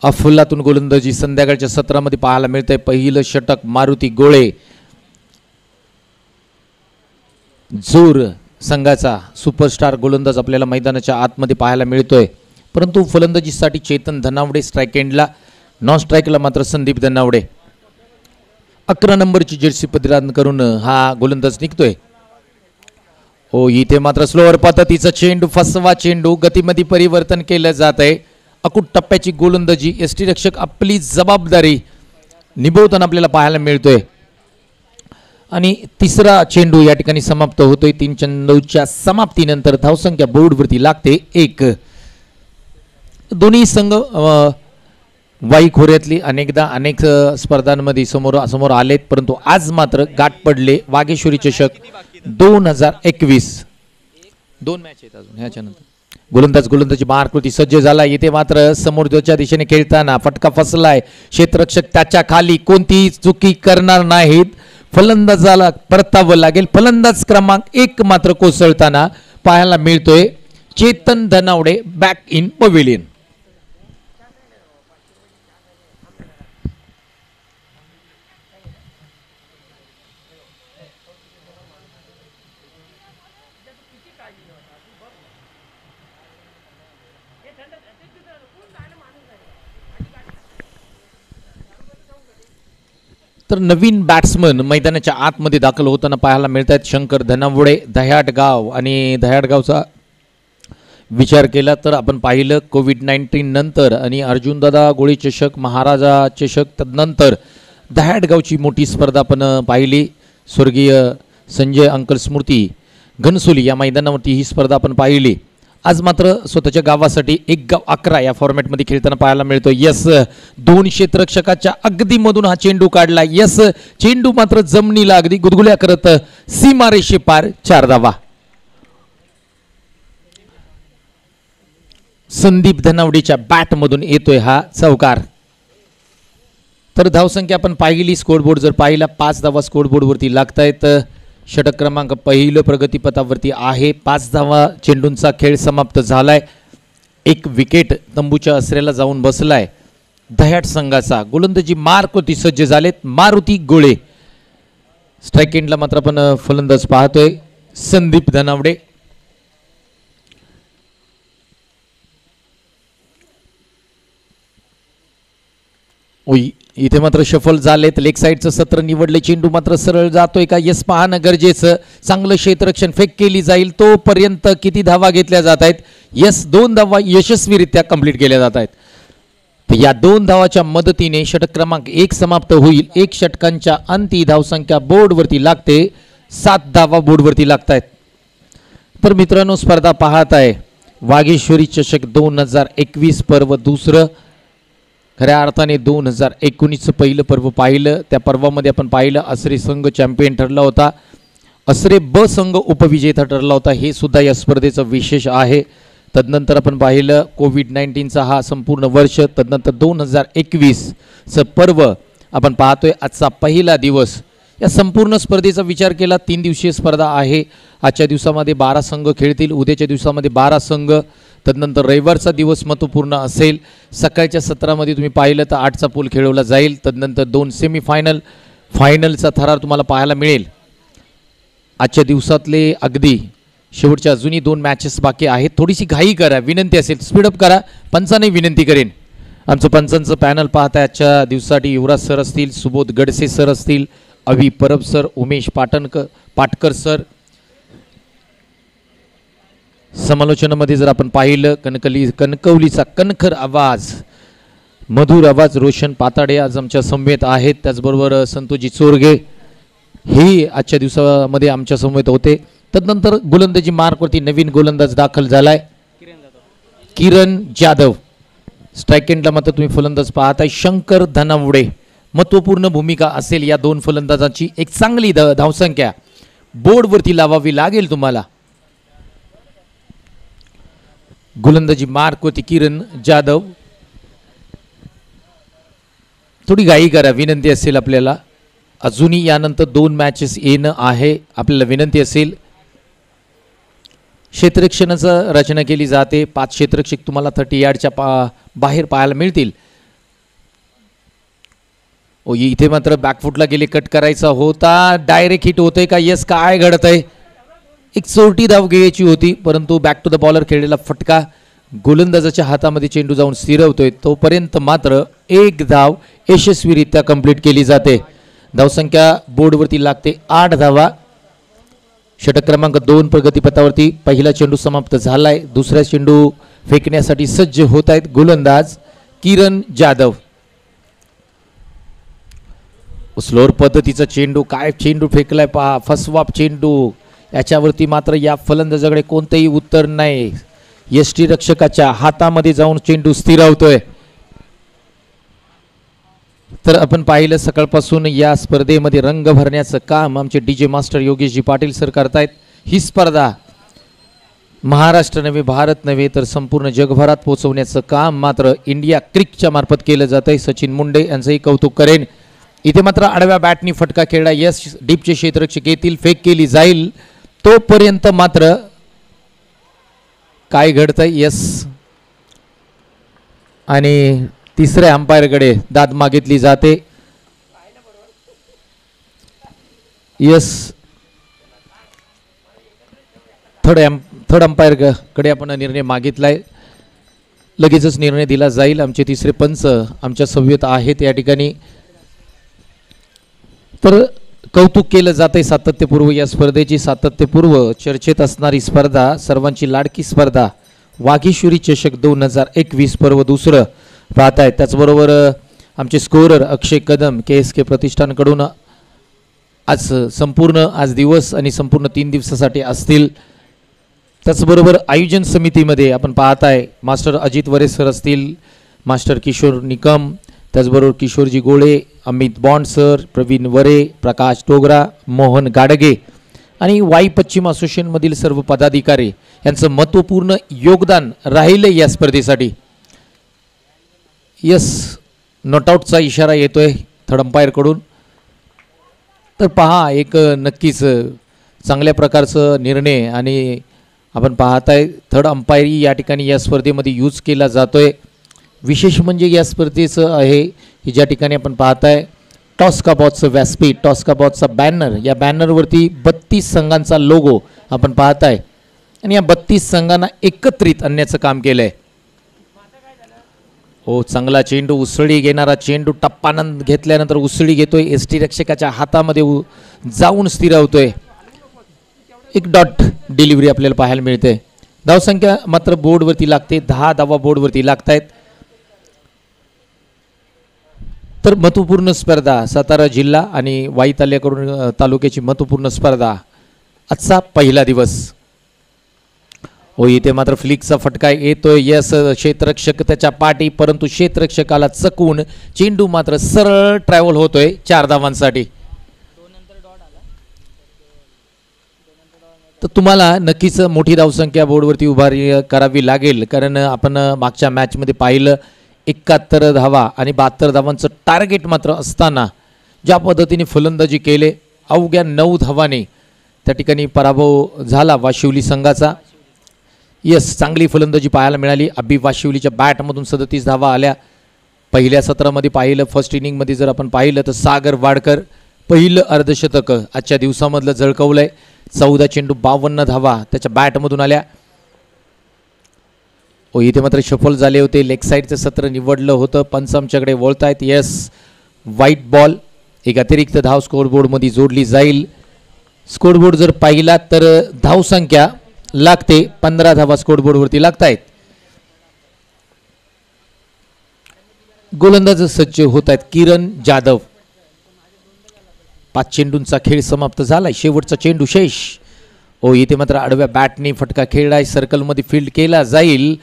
अफलातून गोलंदाजी संध्याकाळच्या सत्रामध्ये पाहायला मिळतंय। पहिलं षटक मारुती गोळे, जोर संघाचा सुपरस्टार गोलंदाज आपल्याला मैदानाच्या आतमध्ये पाहायला मिळतोय, परंतु फलंदाजीसाठी चेतन धनावडे स्ट्राइक एंडला, नॉन स्ट्राइकला मात्र संदीप धनावडे। 11 नंबरची जर्सी परिधान करून हा गोलंदाज निघतोय। हो, इथे मात्र स्लोअर पद्धतीचा चेंडू, फसवा चेंडू, गतीमध्ये परिवर्तन केलं जात आहे। अकूट टप्प्याची गोलंदाजी, यष्टीरक्षक आपली जबाबदारी निभवताना आपल्याला पाहायला मिळतोय आणि तिसरा चेंडू या ठिकाणी समाप्त होतोय। 3 चेंडूच्या समाप्तीनंतर धावसंख्या बोर्डवरती लागते 1। दोन्ही संघ वाई खोऱ्यातली अनेकदा अनेक स्पर्धांमध्ये समोर आलेत, परंतु आज मात्र गाठ पडले वागेश्वरी चषक 2021। 2 मॅच आहेत अजून ह्याच्यानंतर। गोलंदाजी मारकृती सज्ज झाला, इथे मात्र समोरच्या दिशेने खेळताना फटका फसलाय, क्षेत्ररक्षक त्याच्या खाली कोणतीही चुकी करणार नाहीत, फलंदाजाला परतावं लागेल। फलंदाज क्रमांक 1 मात्र कोसळताना पाहायला मिळतोय Chetan Dhanawade, back in pavilion. तर नवीन बॅट्समन मैदानाच्या आतमध्ये दाखल होताना पाहायला मिळत आहेत शंकर धनावडे, दह्याटगाव। आणि दह्याटगावचा विचार केला तर आपण पाहिलं कोविड-19 नंतर आणि अर्जुनदादा गोळी चषक, महाराजा चषक, तदनंतर दह्याटगावची मोठी स्पर्धा आपण पाहिली। स्वर्गीय संजय अंकल स्मृती घनसोली या मैदानावरती ही स्पर्धा आपण पाहिली। आज मात्र स्वतःच्या गावासाठी 1 गाव 11 या फॉर्मॅटमध्ये खेळताना पाहायला मिळतो। यस, 2 क्षेत्ररक्षकाच्या अगदी मधून हा चेंडू काढला। यस, चेंडू मात्र जमिनीला अगदी गुदगुल्या करत सीमारेषे पार 4 धावा। संदीप धनावडेच्या बॅट मधून येतोय हा चौकार। तर धावसंख्या आपण पाहिली, स्कोरबोर्ड जर पाहिला 5 धावा स्कोरबोर्डवरती लागतायत। षटक क्रमांक पहिलं प्रगतीपथावरती आहे, 5 धावा चेंडूंचा खेळ समाप्त झालाय। 1 विकेट तंबूच्या आसऱ्याला जाऊन बसलाय दह्याट संघाचा। गोलंदाजी मारकृती सज्ज झालेत मारुती गोळे। स्ट्राइक एंडला मात्र आपण फलंदाज पाहतोय संदीप धनावडे। इथे मात्र शफल झालेत, लेग साइडचं सत्र निवडले, चेंडू मात्र सरळ जातोय का? यस, पाहणं गरजेचं। चांगलं क्षेत्ररक्षण, फेक केली जाईल तोपर्यंत किती धावा घेतल्या जात आहेत? यस, 2 धावा यशस्वीरित्या कंप्लीट केल्या जात आहेत। तर या 2 धावाच्या मदतीने षटक क्रमांक 1 समाप्त होईल। 1 षटकांच्या अंती धावसंख्या बोर्डवरती लागते 7 धावा बोर्डवरती लागतायत। तर मित्रांनो, स्पर्धा पाहत आहे वागेश्वरी चषक 2021 पर्व दुसरं। खऱ्या अर्थाने 2019चं पहिलं पर्व पाहिलं, त्या पर्वामध्ये आपण पाहिलं असरे संघ चॅम्पियन ठरला होता, असरे ब संघ उपविजेता ठरला होता, हे सुद्धा या स्पर्धेचं विशेष आहे। तदनंतर आपण पाहिलं कोविड-19चा हा संपूर्ण वर्ष, तदनंतर 2021चं पर्व आपण पाहतोय, आजचा पहिला दिवस। या संपूर्ण स्पर्धेचा विचार केला 3 दिवसीय स्पर्धा आहे। आजच्या दिवसामध्ये 12 संघ खेळतील, उद्याच्या दिवसामध्ये 12 संघ, तदनंतर रविवारचा दिवस महत्त्वपूर्ण असेल। सकाळच्या सत्रामध्ये तुम्ही पाहिलं तर 8चा पूल खेळवला जाईल, तदनंतर 2 सेमीफायनल, फायनलचा थरार तुम्हाला पाहायला मिळेल। आजच्या दिवसातले अगदी शेवटच्या अजूनही 2 मॅचेस बाकी आहेत, थोडीशी घाई करा, विनंती असेल स्पीडअप करा, पंचांनी विनंती करेन। आमचं पंचांचं पॅनल पाहताय आजच्या दिवसासाठी युवराज सर असतील, सुबोध गडसे सर असतील, अभि परब सर, उमेश पाटकर सर। समालोचनामध्ये जर आपण पाहिलं कणकवलीचा कणखर आवाज, मधुर आवाज रोशन पाताडे आज आमच्या समवेत आहेत, त्याचबरोबर संतोजी चोरगे हे आजच्या दिवसामध्ये आमच्या समवेत होते। तदनंतर गोलंदाजी मार्कवरती नवीन गोलंदाज दाखल झालाय किरण जाधव। स्ट्राइक एंडला मात्र तुम्ही फलंदाज पाहताय शंकर धनावडे। महत्त्वपूर्ण भूमिका असेल या 2 फलंदाजांची, एक चांगली धावसंख्या बोर्डवरती लावावी लागेल तुम्हाला। गोलंदाजी मार्कवरती किरण जाधव, थोडी घाई करा, विनंती असेल आपल्याला। अजूनही यानंतर 2 मॅचेस येणं आहे, आपल्याला विनंती असेल। क्षेत्ररक्षणाचं रचना केली जाते, 5 क्षेत्ररक्षक तुम्हाला 30 यार्डच्या बाहेर पाहायला मिळतील। इथे मात्र बॅकफुटला गेले, कट करायचा होता, डायरेक्ट हिट होतंय का? येस, काय घडत आहे? एक चोरटी धाव घ्यायची होती, परंतु बॅक टू द बॉलर खेळलेला फटका गोलंदाजाच्या हातामध्ये चेंडू जाऊन स्थिरवतोय. तोपर्यंत मात्र एक धाव यशस्वीरित्या कंप्लीट केली जाते. धावसंख्या बोर्डवरती लागते 8 धावा. षटक क्रमांक 2 प्रगतीपथावरती पहिला चेंडू समाप्त झालाय. दुसरा चेंडू फेकण्यासाठी सज्ज होत आहेत गोलंदाज किरण जाधव. स्लोअर पद्धतीचा चेंडू, काय चेंडू फेकलाय पहा, फसवाप चेंडू. याच्यावरती मात्र या फलंदाजाकडे कोणतेही उत्तर नाही. यष्टीरक्षकाच्या हातामध्ये जाऊन चेंडू स्थिरावतोय. तर आपण पाहिलं सकाळपासून या स्पर्धेमध्ये रंग भरण्याचं काम आमचे DJ master Yogeshji Patil sir करतायत. ही स्पर्धा महाराष्ट्र नव्हे, भारत नव्हे, तर संपूर्ण जगभरात पोहोचवण्याचं काम मात्र इंडिया क्रिकच्या मार्फत केलं जातंय. सचिन मुंडे यांचंही कौतुक करेन. इथे मात्र आडव्या बॅटनी फटका खेळला. यस, डीपचे क्षेत्ररक्षक येतील, फेक केली जाईल. तोपर्यंत मात्र काय घडतंय? यस, आणि तिसऱ्या अंपायरकडे दाद मागितली जाते. यस, थर्ड अंपायरकडे आपण निर्णय मागितलाय. लगेचच निर्णय दिला जाईल. आमचे तिसरे पंच आमच्या सव्यत आहेत या ठिकाणी. तर कौतुक केलं जाते सातत्यपूर्व या स्पर्धेची. सातत्यपूर्व चर्चेत असणारी स्पर्धा, सर्वांची लाडकी स्पर्धा वाघेश्वरी चषक 2021 पर्व दुसरं पाहताय. त्याचबरोबर आमचे स्कोरर अक्षय कदम KSK प्रतिष्ठानकडून आज दिवस आणि संपूर्ण 3 दिवसासाठी असतील. त्याचबरोबर आयोजन समितीमध्ये आपण पाहताय मास्टर अजित वरे सर असतील, मास्टर किशोर निकम, त्याचबरोबर किशोरजी गोळे, अमित बॉन्ड सर, प्रवीण वरे, प्रकाश टोगरा, मोहन गाडगे आणि वाई पश्चिम असोसिएशनमधील सर्व पदाधिकारी यांचं महत्त्वपूर्ण योगदान राहिले या स्पर्धेसाठी. यस, नॉटआउटचा इशारा येतोय थर्ड अंपायरकडून. तर पहा, एक नक्कीच चांगल्या प्रकारचं निर्णय आणि आपण पाहताय थर्ड अंपायरी या ठिकाणी या स्पर्धेमध्ये यूज केला जातोय. विशेष म्हणजे या स्पर्धेचं आहे की ज्या ठिकाणी आपण पाहताय टॉस का बॉलचं व्यासपीठ, टॉस का बॉलचा बॅनर, या बॅनरवरती 32 संघांचा लोगो आपण पाहताय आणि या 32 संघांना एकत्रित आणण्याचं काम केलंय. हो, चांगला चेंडू, उसळी घेणारा चेंडू, टप्पानंद घेतल्यानंतर उसळी घेतोय, यष्टीरक्षकाच्या हातामध्ये जाऊन स्थिरावतोय. एक डॉट डिलिव्हरी आपल्याला पाहायला मिळते. धावसंख्या मात्र बोर्डवरती लागते, 10 धावा बोर्डवरती लागतायत. तर महत्त्वपूर्ण स्पर्धा, सातारा जिल्हा आणि वाई तालुक्याची महत्त्वपूर्ण स्पर्धा, आजचा पहिला दिवस. हो, इथे मात्र फ्लिकचा फटका येतोय. यस, क्षेत्ररक्षक त्याच्या पाठी, परंतु क्षेत्ररक्षकाला चकवून चेंडू मात्र सरळ ट्रॅव्हल होतोय 4 धावांसाठी. तर तुम्हाला नक्कीच मोठी धावसंख्या बोर्डवरती उभारी करावी लागेल, कारण आपण मागच्या मॅचमध्ये पाहिलं 71 धावा आणि 72 धावांचं टार्गेट मात्र असताना ज्या पद्धतीने फलंदाजी केले, अवघ्या 9 धावांनी त्या ठिकाणी पराभव झाला वाशिवली संघाचा. यस, चांगली फलंदाजी पाहायला मिळाली. अब्बी वाशिवलीच्या बॅटमधून 37 धावा आल्या. पहिल्या सत्रामध्ये पाहिलं, फर्स्ट इनिंगमध्ये जर आपण पाहिलं तर सागर वाडकर पहिलं अर्धशतक आजच्या दिवसामधलं झळकवलंय. 14 चेंडू 52 धावा त्याच्या बॅटमधून आल्या. हो, इथे मात्र शफल झाले होते. लेग साईडचं सत्र निवडलं होतं. पंच आमच्याकडे वळतायत. यस, व्हाईट बॉल, एक अतिरिक्त धाव स्कोअरबोर्डमध्ये जोडली जाईल. स्कोअरबोर्ड जर पाहिला तर धावसंख्या लागते 15 धावा स्कोअरबोर्डवरती लागतायत. गोलंदाज सज्ज होत आहेत किरण जाधव. 5 चेंडूंचा खेळ समाप्त झालाय. शेवटचा चेंडू शेष. हो, इथे मात्र आडव्या बॅटने फटका खेळलाय. सर्कलमध्ये फील्ड केला जाईल.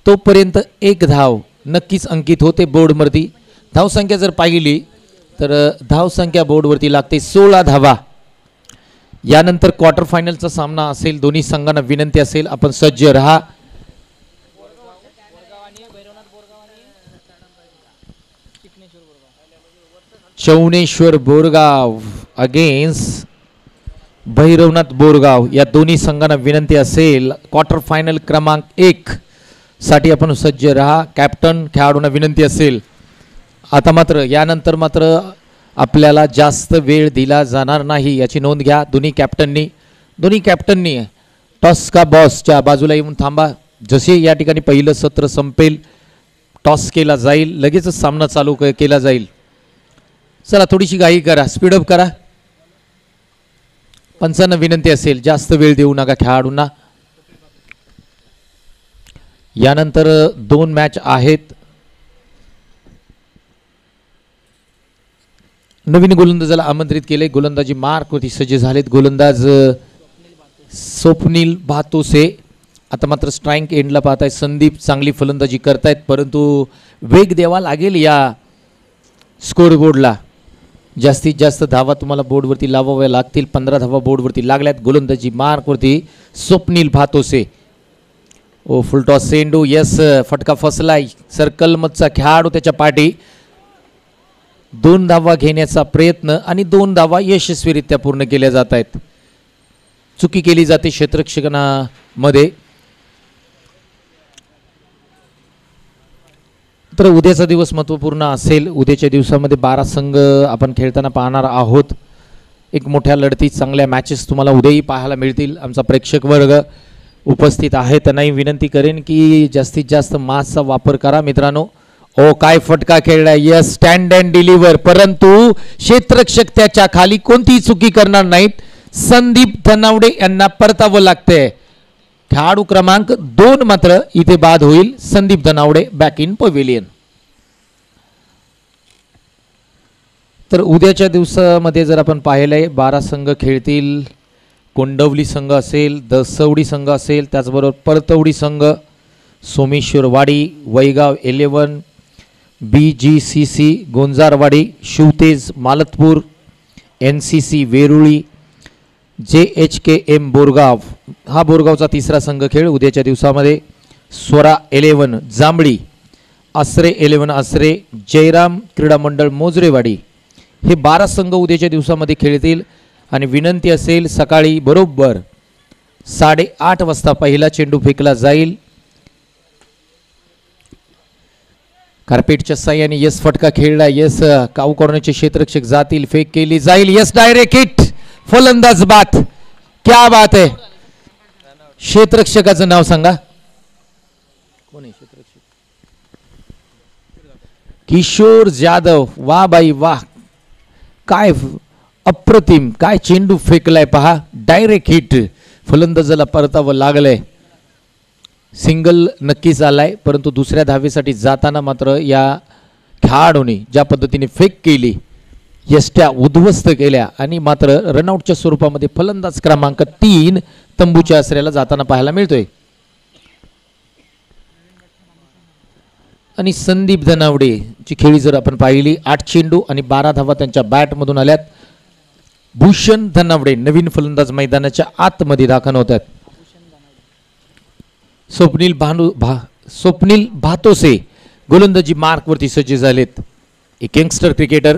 तोपर्यंत एक धाव नक्कीच अंकित होते बोर्डवरती. धावसंख्या जर पाहिली तर धावसंख्या बोर्डवरती लागते 16 धावा. यानंतर क्वार्टर फायनलचा सामना असेल. दोन्ही संघांना विनंती असेल, आपण सज्ज रहा. चौनेश्वर बोरगाव अगेन्स्ट भैरवनाथ बोरगाव, या दोन्ही संघांना विनंती असेल क्वार्टर फायनल क्रमांक 1 साठी आपण सज्ज रहा. कॅप्टन खेळाडूंना विनंती असेल. आता मात्र यानंतर मात्र आपल्याला जास्त वेळ दिला जाणार नाही याची नोंद घ्या दोन्ही कॅप्टननी टॉस का बॉसच्या बाजूला येऊन थांबा. जसे या ठिकाणी पहिलं सत्र संपेल टॉस केला जाईल लगेचच सामना चालू केला जाईल. चला थोडीशी घाई करा स्पीडअप करा. पंचांना विनंती असेल जास्त वेळ देऊ नका खेळाडूंना. यानंतर 2 मॅच आहेत. नवीन गोलंदाजाला आमंत्रित केले. गोलंदाजी मार्कवरती सज्ज झालेत गोलंदाज स्वप्नील भातोसे. आता मात्र स्ट्राईक एंडला पाहताय संदीप चांगली फलंदाजी करतायत परंतु वेग द्यावा लागेल या स्कोर बोर्डला. जास्तीत जास्त धावा तुम्हाला बोर्डवरती लावाव्या लागतील. 15 धावा बोर्डवरती लागल्यात. गोलंदाजी मार्कवरती स्वप्नील भातोसे. ओ फुल टॉस सेंडू. यस फटका फसलाय. सर्कल मधचा खेळाडू त्याच्या पाठी. 2 धावा घेण्याचा प्रयत्न आणि 2 धावा यशस्वीरित्या पूर्ण केल्या जात आहेत. चुकी केली जाते क्षेत्ररक्षणामध्ये. तर उद्याचा दिवस महत्त्वपूर्ण असेल. उद्याच्या दिवसामध्ये 12 संघ आपण खेळताना पाहणार आहोत. एक मोठ्या लढती चांगल्या मॅचेस तुम्हाला उद्याही पाहायला मिळतील. आमचा प्रेक्षक वर्ग उपस्थित आहे त्यांनाही विनंती करेन की जास्तीत जास्त मास्कचा वापर करा मित्रांनो. ओ काय फटका खेळलाय. यस स्टँड अँड डिलिव्हर परंतु क्षेत्ररक्षक त्याच्या खाली कोणतीही चुकी करणार नाहीत. संदीप धनावडे यांना परतावं लागतंय. खेळाडू क्रमांक 2 मात्र इथे बाद होईल. Sandeep Dhanawade back in pavilion. तर उद्याच्या दिवसामध्ये जर आपण पाहिलंय 12 संघ खेळतील. कोंडवली संघ असेल, दसवडी संघ असेल, त्याचबरोबर परतवडी संघ, सोमेश्वरवाडी, वैगाव 11, BGCC गोंजारवाडी, Shivtej Malatpur, NCC वेरुळी, JHKM Borgaon. हा बोरगावचा तिसरा संघ खेळ उद्याच्या दिवसामध्ये. स्वरा 11 जांभळी, आसरे 11 आसरे, जयराम क्रीडा मंडळ मोजरेवाडी. हे 12 संघ उद्याच्या दिवसामध्ये खेळतील. आणि विनंती असेल सकाळी बरोबर 8:30 वाजता पहिला चेंडू फेकला जाईल. कार्पेटच्या साह्याने यस फटका खेळला. यस काऊ कॉर्नरचे क्षेत्ररक्षक जातील. फेक केली जाईल. Yes direct hit. फलंदाज बात. क्या बात आहे. क्षेत्ररक्षकाचं नाव सांगा. कोण आहे क्षेत्ररक्षक? किशोर जाधव. वा बाई वा. काय अप्रतिम. काय चेंडू फेकलाय पहा. Direct hit. फलंदाजाला परतावं लागलंय. सिंगल नक्कीच आलाय परंतु दुसऱ्या धावेसाठी जाताना मात्र या खेळाडूने ज्या पद्धतीने फेक केली यष्ट्या उद्ध्वस्त केल्या आणि मात्र रनआउटच्या स्वरूपामध्ये फलंदाज क्रमांक 3 तंबूच्या आसऱ्याला जाताना पाहायला मिळतोय. आणि संदीप धनावडे ची खेळी जर आपण पाहिली 8 चेंडू आणि 12 धावा त्यांच्या बॅटमधून आल्यात. भूषण धनावडे नवीन फलंदाज मैदानाच्या आतमध्ये दाखल होतात. स्वप्नील भातोसे गोलंदाजी मार्कवरती सज्ज झालेत. एक यंगस्टर क्रिकेटर.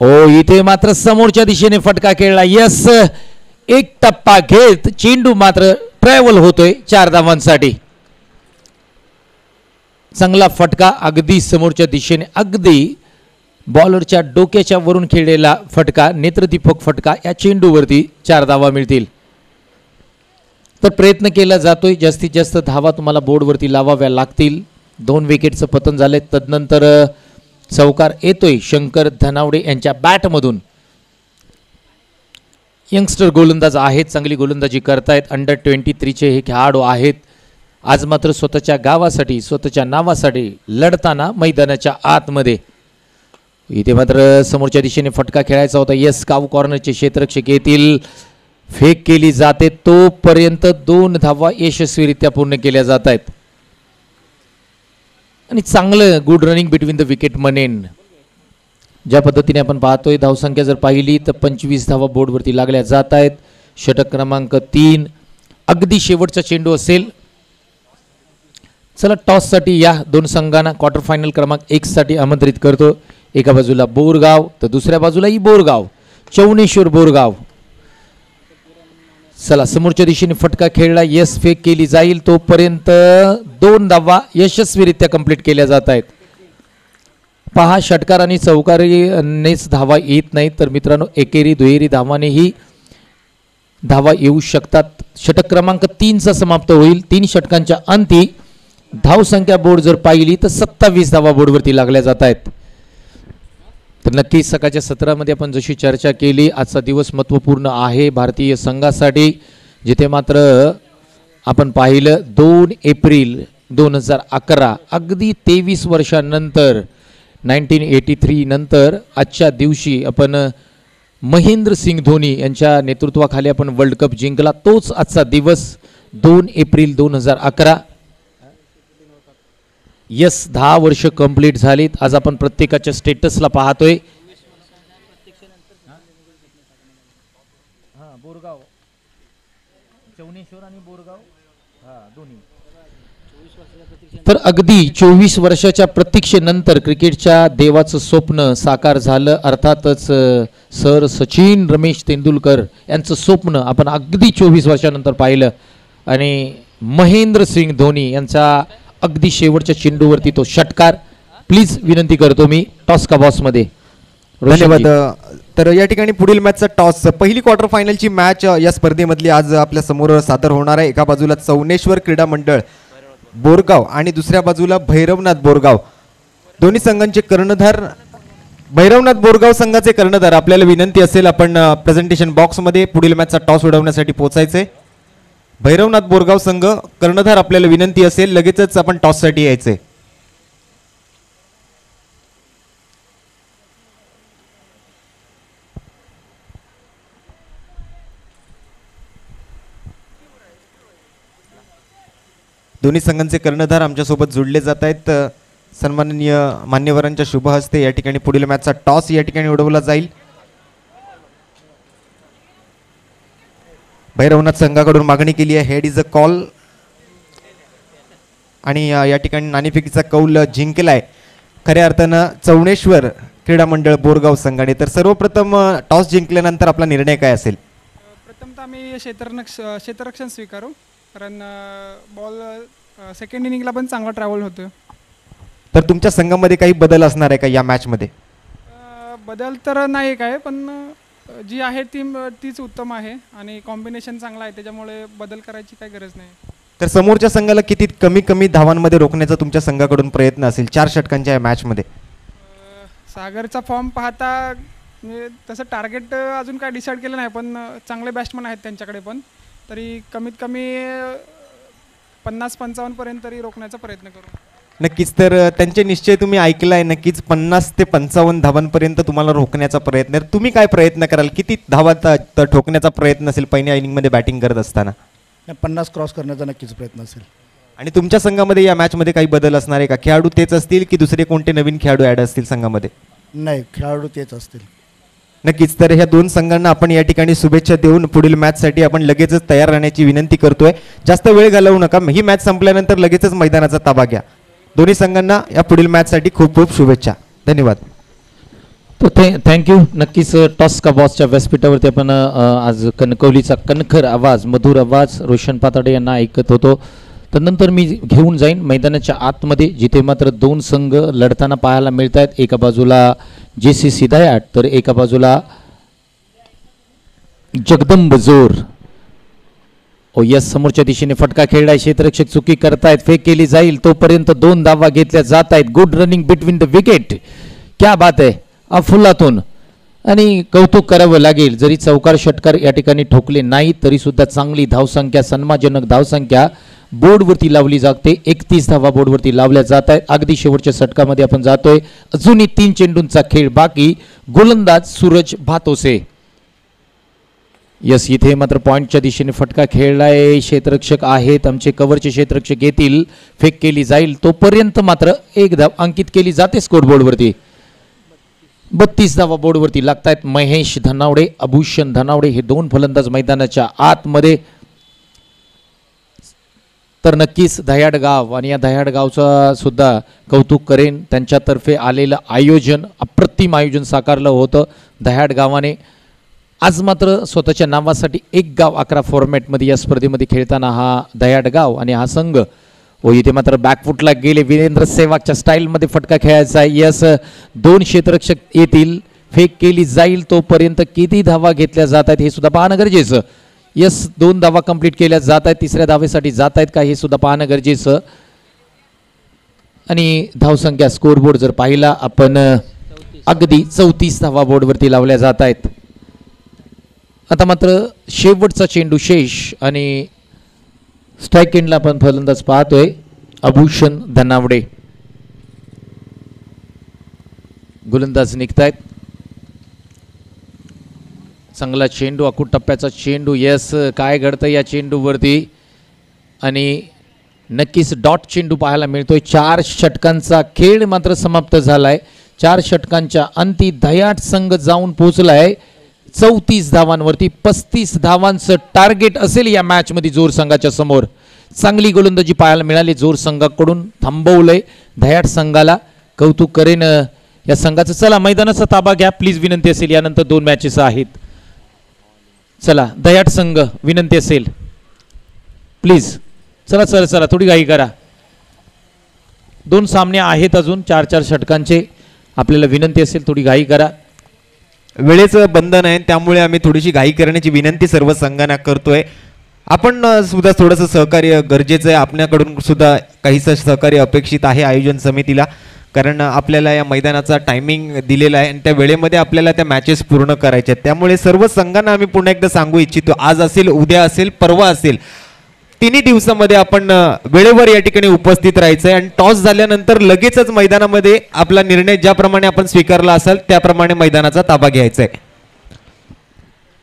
ओ इथे मात्र समोरच्या दिशेने फटका खेळला. यस एक टप्पा घेत चेंडू मात्र ट्रॅव्हल होतोय 4 धावांसाठी. चांगला फटका अगदी समोरच्या दिशेने अगदी बॉलरच्या डोक्याच्या वरून खेळलेला फटका नेत्रदीपक फटका. या चेंडूवरती 4 धावा मिळतील. तर प्रयत्न केला जातोय. जास्तीत जास्त धावा तुम्हाला बोर्डवरती लावाव्या लागतील. 2 विकेटचं पतन झाले. तदनंतर चौकार येतोय शंकर धनावडे यांच्या बॅटमधून. यंगस्टर गोलंदाज आहेत. चांगली गोलंदाजी करतायत. अंडर 23 हे खेळाडू आहेत. आज मात्र स्वतःच्या गावासाठी स्वतःच्या नावासाठी लढताना मैदानाच्या आतमध्ये. इथे मात्र समोरच्या दिशेने फटका खेळायचा होता. यस काऊ कॉर्नरचे क्षेत्ररक्षक येतील. फेक केली जाते तोपर्यंत 2 धावा यशस्वीरित्या पूर्ण केल्या जात आहेत. आणि चांगलं good running between the wicket म्हणेन. ज्या पद्धतीने आपण पाहतोय धावसंख्या जर पाहिली तर 25 धावा बोर्डवरती लागल्या जात आहेत. षटक क्रमांक 3 अगदी शेवटचा चेंडू असेल. चला टॉससाठी या 2 संघांना क्वार्टर फायनल क्रमांक 1 साठी आमंत्रित करतो. एका बाजूला बोरगाव तर दुसऱ्या बाजूलाही बोरगाव. चौनेश्वर बोरगाव. चला समोरच्या दिशेने फटका खेळला. यस फेक केली जाईल तोपर्यंत 2 धावा यशस्वीरित्या कंप्लीट केल्या जात आहेत. पहा, षटकार आणि चौकारीनेच धावा येत नाहीत, तर मित्रांनो एकेरी दुहेरी धावानेही धावा येऊ शकतात. षटक क्रमांक 3चा समाप्त होईल. 3 षटकांच्या अंती धावसंख्या बोर्ड जर पाहिली तर 27 धावा बोर्डवरती लागल्या जात आहेत. तर नक्कीच सकाळच्या सत्रामध्ये आपण जशी चर्चा केली, आजचा दिवस महत्त्वपूर्ण आहे भारतीय संघासाठी, जिथे मात्र आपण पाहिलं 2 एप्रिल 2011 अगदी 23 वर्षांनंतर 1983 नंतर आजच्या दिवशी आपण महेंद्र सिंग धोनी यांच्या नेतृत्वाखाली आपण वर्ल्ड कप जिंकला. तोच आजचा दिवस 2 एप्रिल 2011. यस, 10 वर्ष कंप्लीट झालीत. आज आपण प्रत्येकाच्या स्टेटसला पाहतोय. बोरगाव, चौनेश्वर आणि बोरगाव दोन्ही. तर अगदी 24 वर्षाच्या प्रतीक्षेनंतर क्रिकेटच्या देवाचं स्वप्न साकार झालं. अर्थातच सर सचिन रमेश तेंडुलकर यांचं स्वप्न आपण अगदी 24 वर्षानंतर पाहिलं आणि महेंद्र सिंग धोनी यांचा अगदी शेवटच्या चेंडूवरती तो षटकार. प्लीज विनंती करतो मी टॉस का बॉसमध्ये. धन्यवाद. तर या ठिकाणी पुढील मॅचचा टॉस, पहिली क्वार्टर फायनलची मॅच या स्पर्धेमधली आज आपल्या समोर सादर होणार आहे. एका बाजूला चौनेश्वर क्रीडा मंडळ बोरगाव आणि दुसऱ्या बाजूला भैरवनाथ बोरगाव. दोन्ही संघांचे कर्णधार, भैरवनाथ बोरगाव संघाचे कर्णधार, आपल्याला विनंती असेल आपण प्रेझेंटेशन बॉक्समध्ये पुढील मॅचचा टॉस उडवण्यासाठी पोहोचायचे. भैरवनाथ बोरगाव संघ कर्णधार, आपल्याला विनंती असेल लगेचच आपण टॉससाठी यायचे. दोन्ही संघांचे कर्णधार आमच्यासोबत जोडले जात आहेत. सन्माननीय मान्यवरांच्या शुभ हस्ते या ठिकाणी पुढील मॅचचा टॉस या ठिकाणी उडवला जाईल. भैरवनाथ संघाकडून मागणी केली आहे हेड इज अ कॉल आणि या ठिकाणी नाणेफेकीचा कौल जिंकलाय खऱ्या अर्थानं चौनेश्वर क्रीडा मंडळ बोरगाव संघाने. तर सर्वप्रथम टॉस जिंकल्यानंतर आपला निर्णय काय असेल? प्रथमतः आम्ही क्षेत्ररक्षण स्वीकारू, कारण बॉल सेकंड इनिंगला पण चांगला ट्रॅव्हल होतो. तर तुमच्या संघामध्ये काही बदल असणार आहे का या मॅचमध्ये? बदल तर नाही काय, पण जी आहे तीच उत्तम आहे आणि कॉम्बिनेशन चांगला आहे, त्याच्यामुळे बदल करायची काही गरज नाही. तर समोरच्या संघाला किती कमी धावांमध्ये रोखण्याचा तुमच्या संघाकडून प्रयत्न असेल 4 षटकांच्या या मॅचमध्ये? सागरचा फॉर्म पाहता तसं टार्गेट अजून काय डिसाईड केलं नाही, पण चांगले बॅट्समन आहेत त्यांच्याकडे पण, तरी कमीत कमी 50-55 पर्यंत तरी रोखण्याचा प्रयत्न करू. नक्कीच. तर त्यांचे निश्चय तुम्ही ऐकलाय. नक्कीच 50 ते 55 धावांपर्यंत तुम्हाला रोखण्याचा प्रयत्न. तुम्ही काय प्रयत्न कराल? किती धावा ठोकण्याचा प्रयत्न असेल पहिल्या इनिंगमध्ये बॅटिंग करत असताना? 50 क्रॉस करण्याचा नक्कीच प्रयत्न असेल. आणि तुमच्या संघामध्ये या मॅचमध्ये काही बदल असणार आहे का? खेळाडू तेच असतील की दुसरे कोणते नवीन खेळाडू ॲड असतील संघामध्ये? नाही, खेळाडू तेच असतील. नक्कीच. तर ह्या दोन संघांना आपण या ठिकाणी शुभेच्छा देऊन पुढील मॅचसाठी आपण लगेचच तयार राहण्याची विनंती करतोय. जास्त वेळ घालवू नका. ही मॅच संपल्यानंतर लगेचच मैदानाचा ताबा घ्या. दोन्ही संघांना या पुढील मॅचसाठी खूप खूप शुभेच्छा. धन्यवाद. तर थँक्यू. नक्कीच टॉस का बॉसच्या व्यासपीठावरती आपण आज कणकवलीचा कणखर आवाज, मधुर आवाज रोशन पाताडे यांना ऐकत होतो. तर नंतर मी घेऊन जाईन मैदानाच्या आतमध्ये, जिथे मात्र 2 संघ लढताना पाहायला मिळत आहेत. एका बाजूला JC सिदायाट तर एका बाजूला जगदंब जोर. ओ यस, समोरच्या दिशेने फटका खेळलाय, क्षेत्ररक्षक चुकी करतायत, फेक केली जाईल, तोपर्यंत 2 धावा घेतल्या जात आहेत. Good running between the wicket. क्या बात आहे अफुल्लातून. आणि कौतुक करावं लागेल, जरी चौकार षटकार या ठिकाणी ठोकले नाही तरी सुद्धा चांगली धावसंख्या, सन्मानजनक धावसंख्या बोर्डवरती लावली जाते. 31 धावा बोर्डवरती लावल्या जात आहेत. अगदी शेवटच्या षटकामध्ये आपण जातोय. अजूनही 3 चेंडूंचा खेळ बाकी. गोलंदाज सूरज भातोसे. यस, इथे मात्र पॉइंटच्या दिशेने फटका खेळलाय. क्षेत्ररक्षक आहेत आमचे, कव्हरचे क्षेत्ररक्षक येतील, फेक केली जाईल, तोपर्यंत मात्र 1 धाव अंकित केली जाते स्कोरबोर्डवरती. 32 धावा बोर्डवरती लागतायत. महेश धनावडे, अभूषण धनावडे हे 2 फलंदाज मैदानाच्या आतमध्ये. तर नक्कीच दह्याड गाव आणि या दह्याड गावचा सुद्धा कौतुक करेन. त्यांच्यातर्फे आलेलं आयोजन, अप्रतिम आयोजन साकारलं होतं दह्याड गावाने. आज मात्र स्वतःच्या नावासाठी 1 गाव 11 फॉर्मॅटमध्ये या स्पर्धेमध्ये खेळताना हा दह्याड गाव आणि हा संघ हो इथे मात्र बॅकफुटला गेले वीरेंद्र सेहवागच्या स्टाईलमध्ये फटका खेळायचा आहे. यस 2 क्षेत्ररक्षक येतील, फेक केली जाईल तोपर्यंत किती धावा घेतल्या जात आहेत हे सुद्धा पाहणं गरजेचं. यस 2 धावा कंप्लीट केल्या जात आहेत, तिसऱ्या धावेसाठी जात आहेत का हे सुद्धा पाहणं गरजेचं. आणि धावसंख्या स्कोरबोर्ड जर पाहिला आपण अगदी 34 धावा बोर्डवरती लावल्या जात आहेत. आता मात्र शेवटचा चेंडू शेष आणि स्ट्राईक एंडला आपण फलंदाज पाहतोय आभूषण धनावडे. गोलंदाज निघतायत. चांगला चेंडू, अकूट टप्प्याचा चेंडू. यस काय घडतं या चेंडूवरती आणि नक्कीच डॉट चेंडू पाहायला मिळतोय. 4 षटकांचा खेळ मात्र समाप्त झालाय. 4 षटकांच्या अंती दह्याट संघ जाऊन पोहोचलाय 34 धावांवरती. 35 धावांचं टार्गेट असेल या मॅच मध्ये जोर संघाच्या समोर. चांगली गोलंदाजी पाहायला मिळाली जोर संघाकडून, थांबवलंय दह्याट संघाला. कौतुक करेन या संघाचं. चला मैदानाचा ताबा घ्या प्लीज, विनंती असेल. यानंतर 2 मॅचेस आहेत. चला दह्याट संघ विनंती असेल प्लीज. चला चला चला थोडी घाई करा. 2 सामने आहेत अजून 4-4 षटकांचे. आपल्याला विनंती असेल थोडी घाई करा. वेळेचं बंधन आहे त्यामुळे आम्ही थोडीशी घाई करण्याची विनंती सर्व संघांना करतोय. आपण सुद्धा थोडंसं सहकार्य गरजेचं आहे. आपल्याकडून सुद्धा काहीसं सहकार्य अपेक्षित आहे आयोजन समितीला, कारण आपल्याला या मैदानाचा टायमिंग दिलेला आहे आणि त्या वेळेमध्ये आपल्याला त्या मॅचेस पूर्ण करायच्या आहेत. त्यामुळे सर्व संघांना आम्ही पुन्हा एकदा सांगू इच्छितो, आज असेल, उद्या असेल, परवा असेल, 3 दिवसामध्ये आपण वेळेवर या ठिकाणी उपस्थित राहायचं आहे. आणि टॉस झाल्यानंतर लगेचच मैदानामध्ये आपला निर्णय ज्याप्रमाणे आपण स्वीकारला असेल त्याप्रमाणे मैदानाचा ताबा घ्यायचा आहे.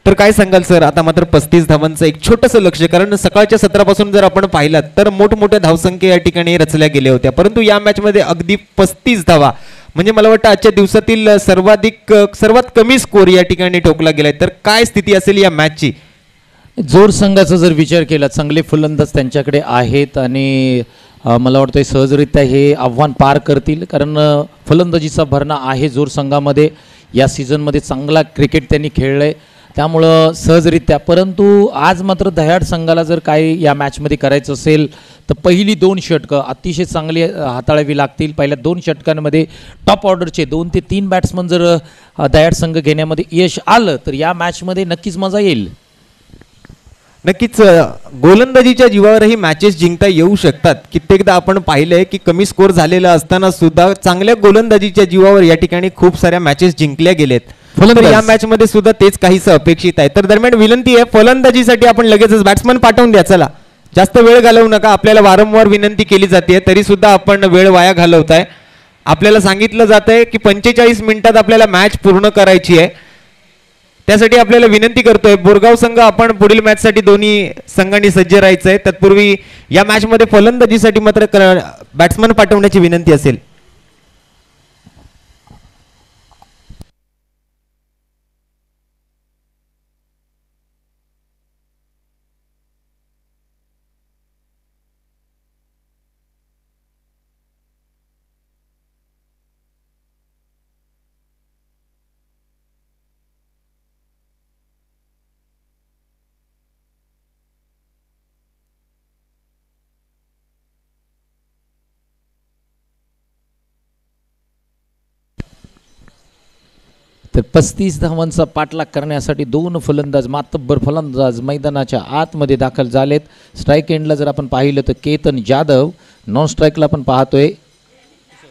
तर काय सांगाल सर, आता मात्र 35 धावांचं एक छोटंसं लक्ष, कारण सकाळच्या सत्रापासून जर आपण पाहिलात तर मोठमोठ्या धावसंख्या या ठिकाणी रचल्या गेल्या होत्या, परंतु या मॅचमध्ये अगदी 35 धावा म्हणजे मला वाटतं आजच्या दिवसातील सर्वात कमी स्कोर या ठिकाणी ठोकला गेलाय. तर काय स्थिती असेल या मॅचची? जोर संघाचा जर विचार केला, चांगले फलंदाज त्यांच्याकडे आहेत आणि मला वाटतं सहजरित्या हे आव्हान पार करतील, कारण फलंदाजीचा भरणा आहे जोर संघामध्ये. या सीझनमध्ये चांगला क्रिकेट त्यांनी खेळलंय त्यामुळं सहजरित्या. परंतु आज मात्र दह्याट संघाला जर काही या मॅचमध्ये करायचं असेल तर पहिली 2 षटकं अतिशय चांगली हाताळावी लागतील. पहिल्या 2 षटकांमध्ये टॉप ऑर्डरचे 2 ते 3 बॅट्समन जर दह्याट संघ घेण्यामध्ये यश आलं तर या मॅचमध्ये नक्कीच मजा येईल. नक्कीच गोलंदाजीच्या जीवावरही मॅचेस जिंकता येऊ शकतात. कित्येकदा आपण पाहिलंय की कमी स्कोर झालेला असताना सुद्धा चांगल्या गोलंदाजीच्या जीवावर या ठिकाणी खूप साऱ्या मॅचेस जिंकल्या गेलेत. तर या मॅच मध्ये सुद्धा तेच काहीसं अपेक्षित आहे. तर दरम्यान विनंती आहे, फलंदाजीसाठी आपण लगेचच बॅट्समन पाठवून द्या. चला जास्त वेळ घालवू नका. आपल्याला वारंवार विनंती केली जाते तरी सुद्धा आपण वेळ वाया घालवताय. आपल्याला सांगितलं जात आहे की 45 मिनिटात आपल्याला मॅच पूर्ण करायची आहे. त्यासाठी आपल्याला विनंती करतोय, बोरगाव संघ आपण पुढील मॅच साठी दोन्ही संघांनी सज्ज राहायचं आहे. तत्पूर्वी या मॅच मध्ये फलंदाजीसाठी मात्र बॅट्समन पाठवण्याची विनंती असेल. तर 35 धावांचा पाठलाग करण्यासाठी 2 फलंदाज, मातब्बर फलंदाज मैदानाच्या आतमध्ये दाखल झालेत. स्ट्राईक एंडला जर आपण पाहिलं तर केतन जाधव, नॉन स्ट्राईकला आपण पाहतोय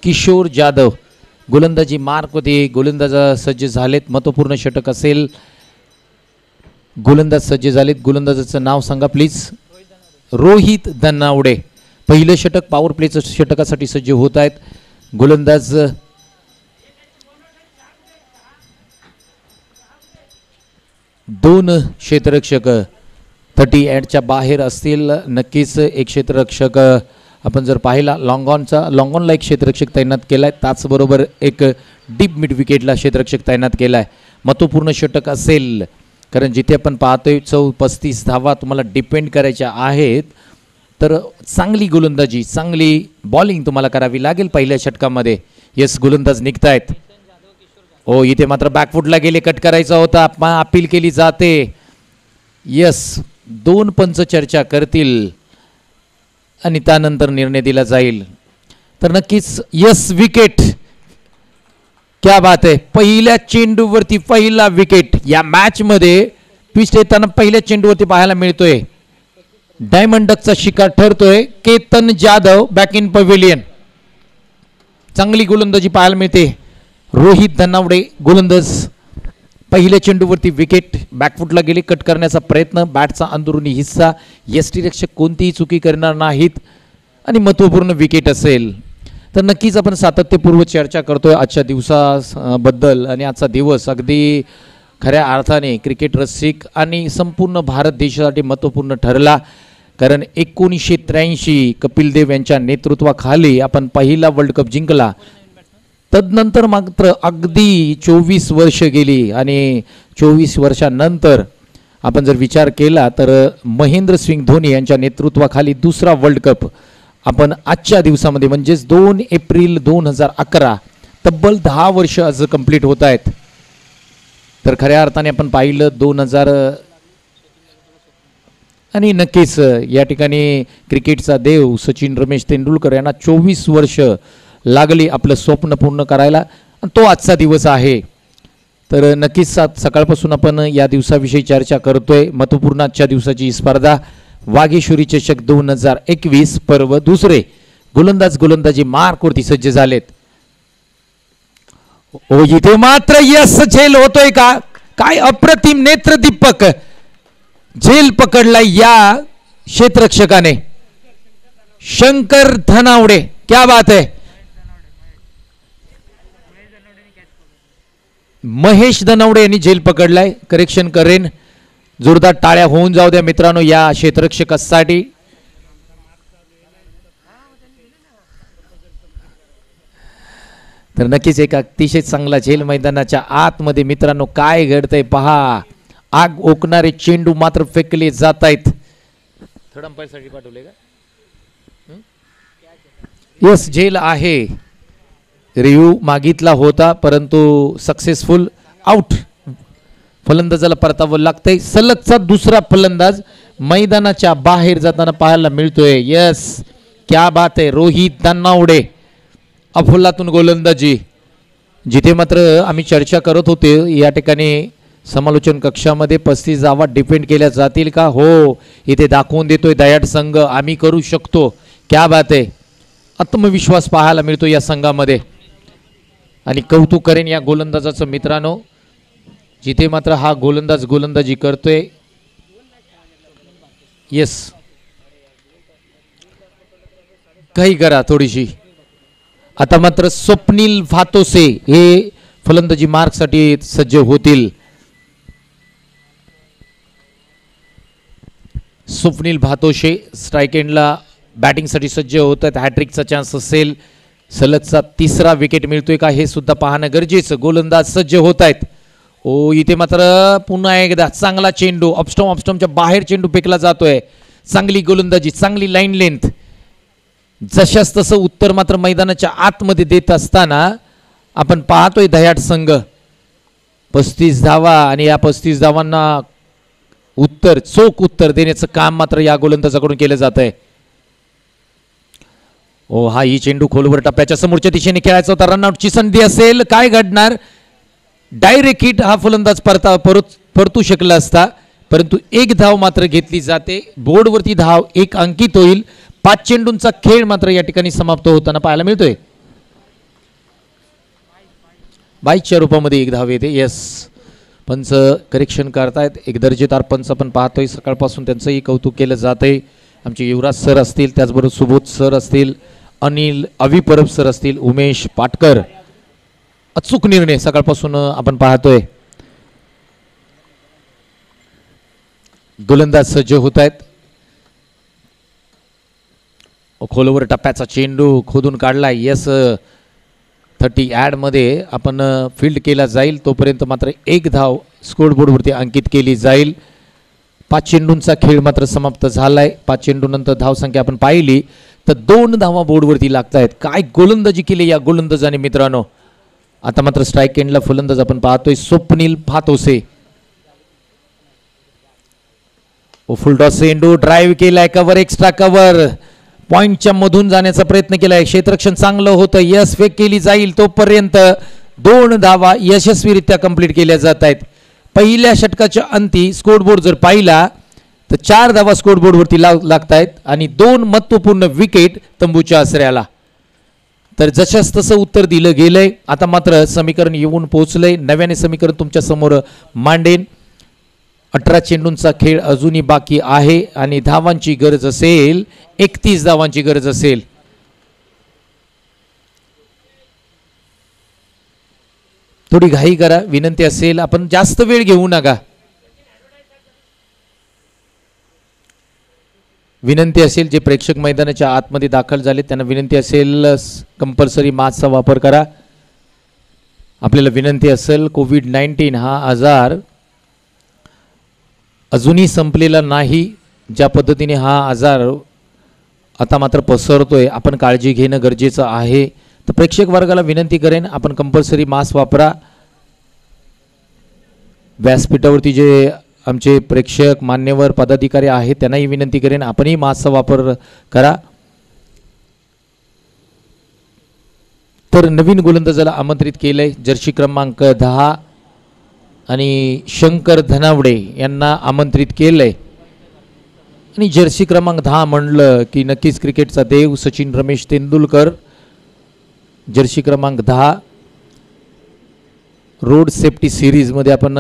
किशोर जाधव. गोलंदाजी मार्कमध्ये गोलंदाज सज्ज झालेत. महत्त्वपूर्ण षटक असेल. गोलंदाज सज्ज झालेत. गोलंदाजाचं नाव सांगा प्लीज. रोहित धनावडे. पहिलं षटक पॉवर प्लेचं षटकासाठी सज्ज होत आहेत. गोलंदाज 2 क्षेत्ररक्षक 38च्या बाहेर असतील. नक्कीच एक क्षेत्ररक्षक आपण जर पाहिला लॉंग ऑनला एक क्षेत्ररक्षक तैनात केला आहे. त्याचबरोबर एक डीप मिड विकेटला क्षेत्ररक्षक तैनात केला आहे. महत्त्वपूर्ण षटक असेल, कारण जिथे आपण पाहतोय 35 धावा तुम्हाला डिपेंड करायच्या आहेत. तर चांगली गोलंदाजी, चांगली बॉलिंग तुम्हाला करावी लागेल पहिल्या षटकामध्ये. यस गोलंदाज निघतायत. हो इथे मात्र बॅकफुटला गेले, कट करायचा होता, अपील केली जाते. यस 2 पंच चर्चा करतील आणि त्यानंतर निर्णय दिला जाईल. तर नक्कीच यस विकेट, क्या बात आहे. पहिल्या चेंडूवरती पहिला विकेट या मॅच मध्ये ट्विस्ट येताना पहिल्या चेंडूवरती पाहायला मिळतोय. डायमंड डकचा शिकार ठरतोय Ketan Jadhav back in pavilion. चांगली गोलंदाजी पाहायला मिळते. रोहित धनावडे गोलंदाज. पहिल्या चेंडूवरती विकेट, बॅकफुटला गेले, कट करण्याचा प्रयत्न, बॅटचा अंदरुनी हिस्सा, यष्टीरक्षक कोणतीही चुकी करणार नाहीत आणि महत्त्वपूर्ण विकेट असेल. तर नक्कीच आपण सातत्यपूर्व चर्चा करतोय आजच्या दिवसाबद्दल आणि आजचा दिवस अगदी खऱ्या अर्थाने क्रिकेट रसिक आणि संपूर्ण भारत देशासाठी महत्त्वपूर्ण ठरला. कारण 1983 कपिल देव यांच्या नेतृत्वाखाली आपण पहिला वर्ल्ड कप जिंकला. तदनंतर मात्र अगदी 24 वर्ष गेली आणि 24 वर्षानंतर आपण जर विचार केला तर महेंद्रसिंग धोनी यांच्या नेतृत्वाखाली दुसरा वर्ल्ड कप आपण आजच्या दिवसामध्ये म्हणजेच 2 एप्रिल 2011 तब्बल 10 वर्ष आज कंप्लीट होत आहेत. तर खऱ्या अर्थाने आपण पाहिलं 2000 आणि नक्कीच या ठिकाणी क्रिकेटचा देव सचिन रमेश तेंडुलकर यांना 24 वर्ष लागली आपलं स्वप्न पूर्ण करायला आणि तो आजचा दिवस आहे. तर नक्कीच सकाळपासून आपण या दिवसाविषयी चर्चा करतोय. महत्त्वपूर्ण आजच्या दिवसाची स्पर्धा वागेश्वरी चषक 2021 पर्व दुसरे. गोलंदाजी मार्कवरती सज्ज झालेत. ओ इथे मात्र यस झेल होतोय का? काय अप्रतिम नेत्रदीपक झेल पकडला या क्षेत्ररक्षकाने. शंकर धनावडे, क्या बात है. महेश धनावडे यांनी झेल पकडलाय. करेक्शन करेन. जोरदार टाळ्या होऊन जाऊ द्या मित्रांनो या क्षेत्ररक्षकासाठी. तर नक्कीच एक अतिशय चांगला झेल मैदानाच्या आतमध्ये मित्रांनो काय घडतंय पहा. आग ओकणारे चेंडू मात्र फेकले जात आहेत. थर्ड अंपायरसाठी पाठवले का? यस झेल आहे. रिव्ह्यू मागितला होता परंतु सक्सेसफुल आउट. फलंदाजाला परतावं लागतंय. सलगचा दुसरा फलंदाज मैदानाच्या बाहेर जाताना पाहायला मिळतोय. यस क्या बात आहे. रोहित धनावडे अफोलातून गोलंदाजी. जिथे मात्र आम्ही चर्चा करत होते या ठिकाणी समालोचन कक्षामध्ये 35 धावा डिफेंड केल्या जातील का? हो, इथे दाखवून देतोय दयाट संघ आम्ही करू शकतो. क्या बात आहे. आत्मविश्वास पाहायला मिळतो या संघामध्ये आणि कौतुक करेन या गोलंदाजाचं मित्रांनो. जिथे मात्र हा गोलंदाजी करतोय. येस काही करा थोडीशी. आता मात्र स्वप्नील भातोसे हे फलंदाजी मार्कसाठी सज्ज होतील. स्वप्नील भातोसे स्ट्राईक एंडला बॅटिंगसाठी सज्ज होत आहेत. हॅट्रिकचा चान्स असेल. सलगचा तिसरा विकेट मिळतोय का हे सुद्धा पाहणं गरजेचं. गोलंदाज सज्ज होत आहेत. ओ इथे मात्र पुन्हा एकदा चांगला चेंडू ऑफस्टॉमच्या बाहेर चेंडू फेकला जातोय. चांगली गोलंदाजी, चांगली लाईन लेंथ. जशास तसं उत्तर मात्र मैदानाच्या आतमध्ये देत असताना आपण पाहतोय दयाट संघ. 35 धावा आणि या 35 धावांना उत्तर चोख उत्तर देण्याचं काम मात्र या गोलंदाजाकडून केलं जात आहे. ओ हा ही चेंडू खोलवर टप्प्याच्या समोरच्या दिशेने खेळायचा होता. रनआउटची संधी असेल. काय घडणार? डायरेक्ट हिट हा फलंदाज परतू शकला असता परंतु एक धाव मात्र घेतली जाते. बोर्डवरती धाव एक अंकित होईल. 5 चेंडूंचा खेळ मात्र या ठिकाणी समाप्त होताना पाहायला मिळतोय. 22च्या रूपामध्ये एक धाव येते. यस पंच करेक्शन करतायत. एक दर्जेदार पंच आपण पाहतोय. सकाळपासून त्यांचंही कौतुक केलं जातंय. आमचे युवराज सर असतील, त्याचबरोबर सुबोध सर असतील, अनिल अवी परब सर असतील, उमेश पाटकर. अचूक निर्णय सकाळपासून आपण पाहतोय. गोलंदाज सज्ज होत आहेत. खोलवर टप्प्याचा चेंडू खोदून काढलाय. यस 30 ॲड मध्ये आपण फील्ड केला जाईल. तोपर्यंत मात्र एक धाव स्कोरबोर्डवरती अंकित केली जाईल. 5 चेंडूंचा खेळ मात्र समाप्त झालाय. 5 चेंडूनंतर धावसंख्या आपण पाहिली तर 2 धावा बोर्डवरती लागत आहेत. काय गोलंदाजी केली या गोलंदाजाने मित्रांनो. आता मात्र स्ट्राईक एंडला फलंदाज आपण पाहतोय स्वप्नील भातोसे. फुल टॉस चेंडू ड्राईव्ह केलाय. कव्हर एक्स्ट्रा कव्हर पॉइंटच्या मधून जाण्याचा प्रयत्न केलाय, क्षेत्ररक्षण चांगलं होतं, यस फेक केली जाईल तोपर्यंत 2 धावा यशस्वीरित्या कंप्लीट केल्या जात आहेत. पहिल्या षटकाच्या अंती स्कोरबोर्ड जर पाहिला तर 4 धावा स्कोरबोर्डवरती लागत आहेत आणि 2 महत्त्वपूर्ण विकेट तंबूच्या आसऱ्याला. तर जशास तसं उत्तर दिलं गेलंय. आता मात्र समीकरण येऊन पोहोचलंय. नव्याने समीकरण तुमच्या समोर मांडेन. 18 चेंडूंचा खेळ अजूनही बाकी आहे आणि धावांची गरज असेल 31 धावांची गरज असेल. थोडी घाई करा, विनंती असेल, आपण जास्त वेळ घेऊ नका. विनंती असेल जे प्रेक्षक मैदानाच्या आतमध्ये दाखल झाले त्यांना विनंती असेल कंपल्सरी मास्कचा वापर करा. आपल्याला विनंती असेल, कोविड-19 हा आजार अजूनही संपलेला नाही. ज्या पद्धतीने हा आजार आता मात्र पसरतोय, आपण काळजी घेणं गरजेचं आहे. तर प्रेक्षक वर्गाला विनंती करेन, आपण कंपल्सरी मास्क वापरा. व्यासपीठावरती जे आमचे प्रेक्षक मान्यवर पदाधिकारी आहेत त्यांनाही विनंती करेन, आपणही मास्कचा वापर करा. तर नवीन गोलंदाजाला आमंत्रित केलंय जर्सी क्रमांक 10 आणि शंकर धनावडे यांना आमंत्रित केलंय. आणि जर्सी क्रमांक 10 म्हणलं की नक्कीच क्रिकेटचा देव सचिन रमेश तेंडुलकर. जर्सी क्रमांक 10 रोड सेफ्टी सिरीजमध्ये आपण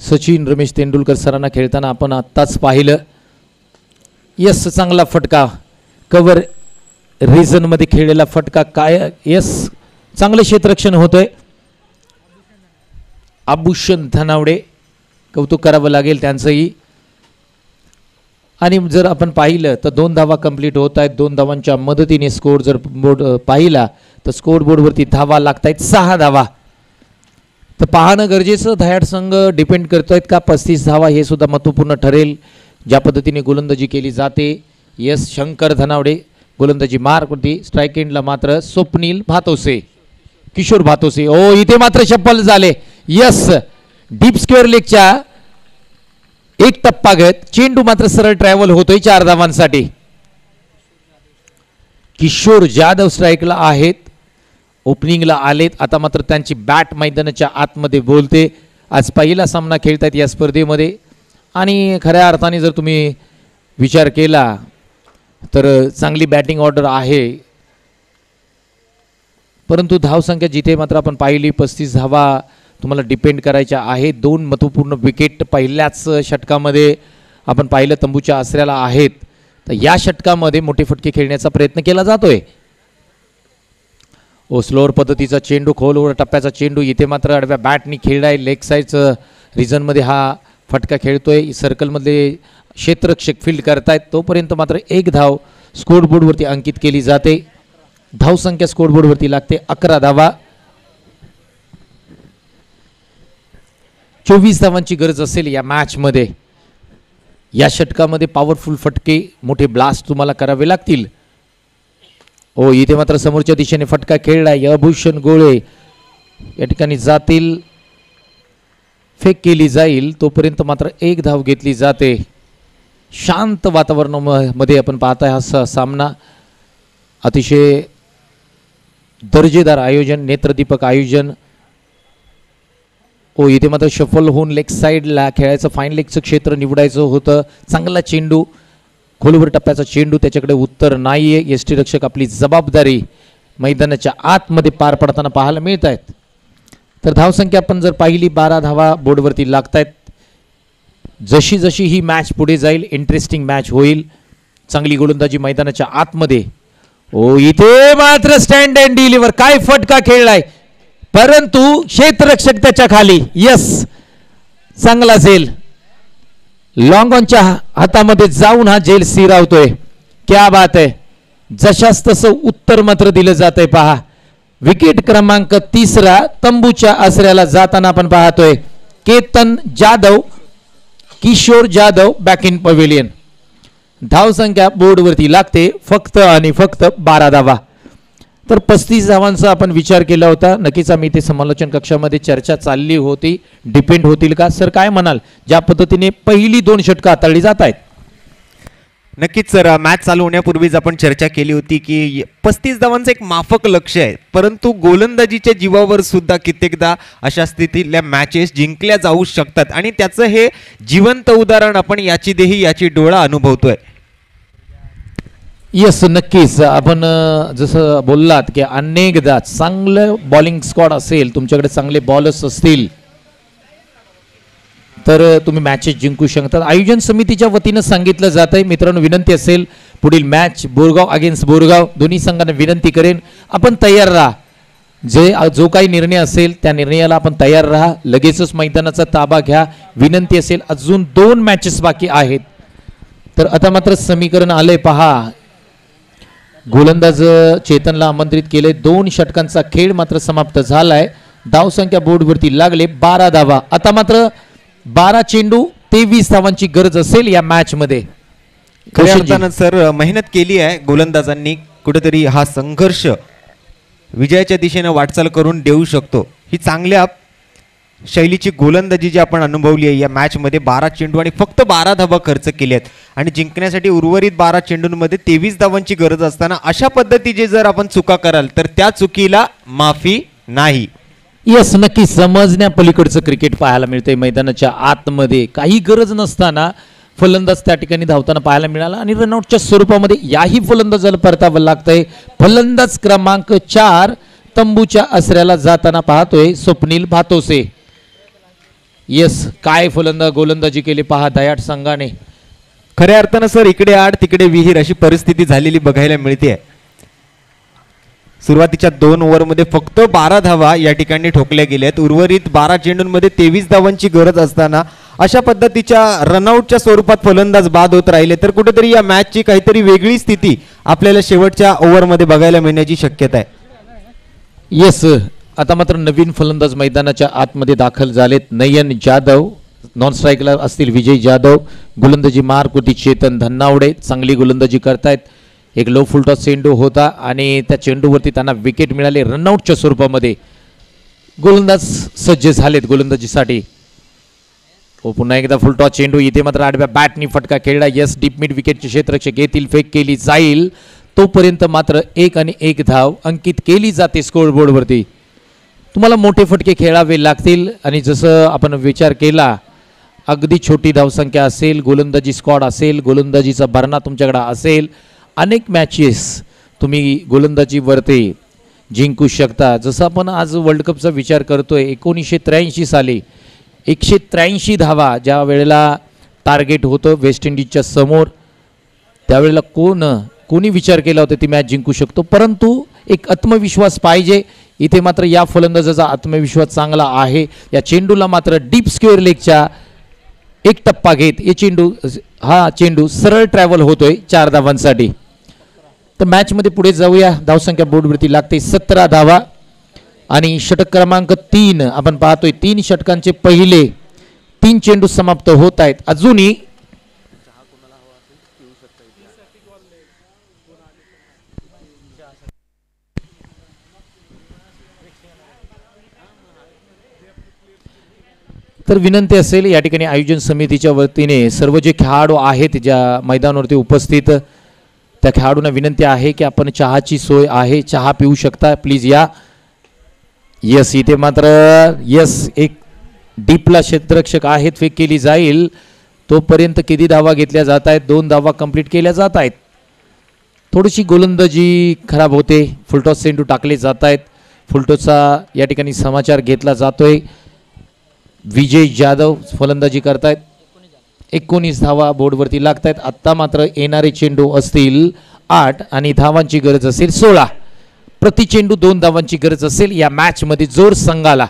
सचिन रमेश तेंडुलकर सरांना खेळताना आपण आत्ताच पाहिलं. यस चांगला फटका, कव्हर रिझनमध्ये खेळलेला फटका, काय यस चांगलं क्षेत्ररक्षण होतंय. आभूषण धनावडे, कौतुक करावं लागेल त्यांचंही. आणि जर आपण पाहिलं तर 2 धावा कंप्लीट होत आहेत. 2 धावांच्या मदतीने स्कोर जर बोर्ड पाहिला तर स्कोर बोर्डवरती धावा लागत आहेत 6 धावा. तर पाहणं गरजेचं, धायाड संघ डिपेंड करतोय का 35 धावा हे सुद्धा महत्त्वपूर्ण ठरेल. ज्या पद्धतीने गोलंदाजी केली जाते. यस शंकर धनावडे गोलंदाजी मार्कवरती, स्ट्राईक एंडला मात्र स्वप्नील भातोसे, किशोर भातोसे. ओ इथे मात्र शप्पल झाले. यस डीप स्क्वेअर लेगच्या एक टप्पा घेत चेंडू मात्र सरळ ट्रॅव्हल होतोय 4 धावांसाठी. किशोर जाधव स्ट्राईकला आहेत, ओपनिंगला आलेत. आता मात्र त्यांची बॅट मैदानाच्या आतमध्ये बोलते. आज पहिला सामना खेळतायत या स्पर्धेमध्ये आणि खऱ्या अर्थाने जर तुम्ही विचार केला तर चांगली बॅटिंग ऑर्डर आहे. परंतु धावसंख्या जिथे मात्र आपण पाहिली 35 धावा तुम्हाला डिपेंड करायच्या आहेत. 2 महत्त्वपूर्ण विकेट पहिल्याच षटकामध्ये आपण पाहिलं तंबूच्या आसऱ्याला आहेत. तर या षटकामध्ये मोठे फटके खेळण्याचा प्रयत्न केला जातोय. स्लोअर पद्धतीचा चेंडू, खोलवर टप्प्याचा चेंडू, इथे मात्र आडव्या बॅटनी खेळलाय. लेग साईडचं रिजनमध्ये हा फटका खेळतोय. सर्कलमध्ये क्षेत्ररक्षक फील्ड करतायत. तोपर्यंत मात्र 1 धाव स्कोरबोर्डवरती अंकित केली जाते. धावसंख्या स्कोरबोर्डवरती लागते 11 धावा. 24 धावांची गरज असेल या मॅचमध्ये. या षटकामध्ये पॉवरफुल फटके, मोठे ब्लास्ट तुम्हाला करावे लागतील. इथे मात्र समोरच्या दिशेने फटका खेळलाय. आभूषण गोळे या ठिकाणी जातील, फेक केली जाईल. तोपर्यंत मात्र 1 धाव घेतली जाते. शांत वातावरणामध्ये आपण पाहताय हा सामना. अतिशय दर्जेदार आयोजन, नेत्रदीपक आयोजन. इथे मात्र शफल होऊन लेग साईडला खेळायचं, फाईन लेगचं क्षेत्र निवडायचं होतं. चांगला चेंडू, खोलवर टप्प्याचा चेंडू, त्याच्याकडे उत्तर नाहीये. यष्टीरक्षक आपली जबाबदारी मैदानाच्या आतमध्ये पार पडताना पाहायला मिळत आहेत. तर धावसंख्या आपण जर पाहिली 12 धावा बोर्डवरती लागतायत. जशी जशी ही मॅच पुढे जाईल इंटरेस्टिंग मॅच होईल. चांगली गोलंदाजी मैदानाच्या आतमध्ये. इथे मात्र स्टँड अँड डिलिव्हर, काय फटका खेळलाय, परंतु क्षेत्ररक्षक त्याच्या खाली. यस चांगला झेल, लॉंग ऑनच्या हातामध्ये जाऊन हा झेल स्थिरावतोय. क्या बात आहे. जशास तसं उत्तर मात्र दिलं जात आहे. पहा विकेट क्रमांक 3 तंबूच्या आसऱ्याला जाताना आपण पाहतोय. Ketan Jadhav, Kishore Jadhav back in pavilion. धावसंख्या बोर्डवरती लागते फक्त आणि फक्त 12 धावा. तर 35 धावांचा आपण विचार केला होता. नक्कीच आम्ही इथे समालोचन कक्षामध्ये चर्चा चालली होती. डिपेंड होतील का सर, काय म्हणाल ज्या पद्धतीने पहिली 2 षटकं हाताळली जात आहेत? नक्कीच सर, मॅच चालू होण्यापूर्वीच आपण चर्चा केली होती की 35 धावांचं एक माफक लक्ष्य आहे, परंतु गोलंदाजीच्या जीवावर सुद्धा कित्येकदा अशा स्थितीतल्या मॅचेस जिंकल्या जाऊ शकतात आणि त्याचं हे जिवंत उदाहरण आपण याची देही याची डोळा अनुभवतोय. येस, नक्कीच. आपण जसं बोललात की अनेकदा चांगलं बॉलिंग स्क्वॉड असेल, तुमच्याकडे चांगले बॉलर्स असतील तर तुम्ही मॅचेस जिंकू शकतात. आयोजन समितीच्या वतीनं सांगितलं जात आहे. मित्रांनो, विनंती असेल, पुढील मॅच बोरगाव अगेन्स्ट बोरगाव, दोन्ही संघांना विनंती करेन आपण तयार राहा. जो काही निर्णय असेल त्या निर्णयाला आपण तयार राहा. लगेचच मैदानाचा ताबा घ्या. विनंती असेल, अजून 2 मॅचेस बाकी आहेत. तर आता मात्र समीकरण आलंय पहा. गोलंदाज चेतनला आमंत्रित केले. 2 षटकांचा खेळ मात्र समाप्त झालाय. धावसंख्या बोर्डवरती लागले 12 धावा. आता मात्र 12 चेंडू 23 धावांची गरज असेल या मॅच मध्ये. खऱ्या अर्थानं सर मेहनत केली आहे गोलंदाजांनी. कुठेतरी हा संघर्ष विजयाच्या दिशेने वाटचाल करून देऊ शकतो. ही चांगल्या शैलीची गोलंदाजी जी आपण अनुभवली आहे या मॅच मध्ये. 12 चेंडू आणि फक्त 12 धावा खर्च केल्या आहेत आणि जिंकण्यासाठी उर्वरित 12 चेंडूंमध्ये 23 धावांची गरज असताना अशा पद्धतीचे जर आपण चुका कराल तर त्या चुकीला माफी नाही. येस, नक्की समजण्या पलीकडचं क्रिकेट पाहायला मिळतंय मैदानाच्या आतमध्ये. काही गरज नसताना फलंदाज त्या ठिकाणी धावताना पाहायला मिळाला आणि रनआउटच्या स्वरूपामध्ये याही फलंदाजाला परतावं लागतंय. फलंदाज क्रमांक 4 तंबूच्या आसऱ्याला जाताना पाहतोय स्वप्नील भातोसे. येस, काय गोलंदाजी केली पहा दयाट संघाने. खऱ्या अर्थानं सर इकडे आड तिकडे विहीर अशी परिस्थिती झालेली बघायला मिळते. सुरुवातीच्या 2 ओव्हरमध्ये फक्त 12 धावा या ठिकाणी ठोकल्या गेल्यात. उर्वरित 12 चेंडूंमध्ये 23 धावांची गरज असताना अशा पद्धतीच्या रनआउटच्या स्वरूपात फलंदाज बाद होत राहिले तर कुठेतरी या मॅचची काहीतरी वेगळी स्थिती आपल्याला शेवटच्या ओव्हरमध्ये बघायला मिळण्याची शक्यता आहे. येस, आता मात्र नवीन फलंदाज मैदानाच्या आतमध्ये दाखल झालेत. नयन जाधव, नॉन स्ट्राईकला असतील विजय जाधव, गोलंदाजी मारकुटी चेतन धन्नावडे चांगली गोलंदाजी करतायत. एक लो फुलटॉस चेंडू होता आणि त्या चेंडूवरती त्यांना विकेट मिळाले. रनआउटच्या स्वरूपामध्ये गोलंदाज सज्ज झालेत गोलंदाजीसाठी. पुन्हा एकदा फुलटॉस चेंडू. इथे मात्र आडव्या बॅटनी फटका खेळला. यस, डीप मिड विकेटचे क्षेत्ररक्षक येतील, फेक केली जाईल. तोपर्यंत मात्र 1 आणि 1 धाव अंकित केली जाते स्कोअरबोर्डवरती. तुम्हाला मोठे फटके खेळावे लागतील आणि जसं आपण विचार केला अगदी छोटी धावसंख्या असेल, गोलंदाजी स्क्वॉड असेल, गोलंदाजीचा भरणा तुमच्याकडे असेल, अनेक मॅचेस तुम्ही गोलंदाजीवरती जिंकू शकता. जसं आपण आज वर्ल्ड कपचा विचार करतोय, 1983 साली 183 धावा ज्या वेळेला टार्गेट होतं वेस्ट इंडिजच्या समोर, त्यावेळेला कोणी विचार केला होता ती मॅच जिंकू शकतो. परंतु एक आत्मविश्वास पाहिजे. इथे मात्र या फलंदाजाचा आत्मविश्वास चांगला आहे. या चेंडूला मात्र डीप स्क्वेअर लेगच्या 1 टप्पा घेत हा चेंडू सरळ ट्रॅव्हल होतोय 4 धावांसाठी. तर मॅचमध्ये पुढे जाऊया. धावसंख्या बोर्डवरती लागते 17 धावा आणि षटक क्रमांक 3 आपण पाहतोय. 3 षटकांचे पहिले 3 चेंडू समाप्त होत आहेत. अजूनही तर विनंती असेल या ठिकाणी आयोजन समितीच्या वतीने सर्व जे खेळाडू आहेत ज्या मैदानावरती उपस्थित त्या खेळाडूंना विनंती आहे की आपण चहाची सोय आहे, चहा पिऊ शकता, प्लीज या. यस, इथे मात्र एक डीपला क्षेत्ररक्षक आहेत, फेक केली जाईल. तोपर्यंत किती धावा घेतल्या जात आहेत? 2 धावा कंप्लीट केल्या जात आहेत. थोडीशी गोलंदाजी खराब होते. फुलटॉस चेंडू टाकले जात आहेत. फुलटॉसचा या ठिकाणी समाचार घेतला जातोय. विजय जाधव फलंदाजी करतायत. 19 धावा बोर्डवरती लागत आहेत. आत्ता मात्र येणारे चेंडू असतील 8 आणि धावांची गरज असेल 16. प्रति चेंडू 2 धावांची गरज असेल. या मॅचमध्ये जोर संघाला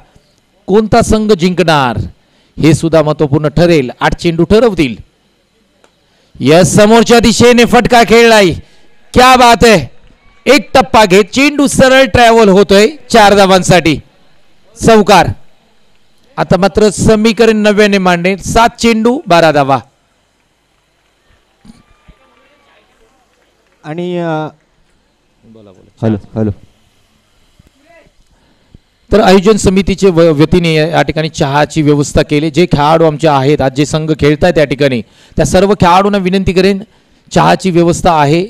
कोणता संघ जिंकणार हे सुद्धा महत्त्वपूर्ण ठरेल. 8 चेंडू ठरवतील. या समोरच्या दिशेने फटका खेळलाय. क्या बात आहे. 1 टप्पा घेत चेंडू सरळ ट्रॅव्हल होतोय 4 धावांसाठी. चौकार. आता मात्र समीकरण 90 मांडणे. 7 चेंडू 12 धावा. आणि हॅलो तर आयोजन समितीचे वतीने या ठिकाणी चहाची व्यवस्था केली. जे खेळाडू आमचे आहेत आज जे संघ खेळतायत त्या ठिकाणी त्या सर्व खेळाडूंना विनंती करेन चहाची व्यवस्था आहे,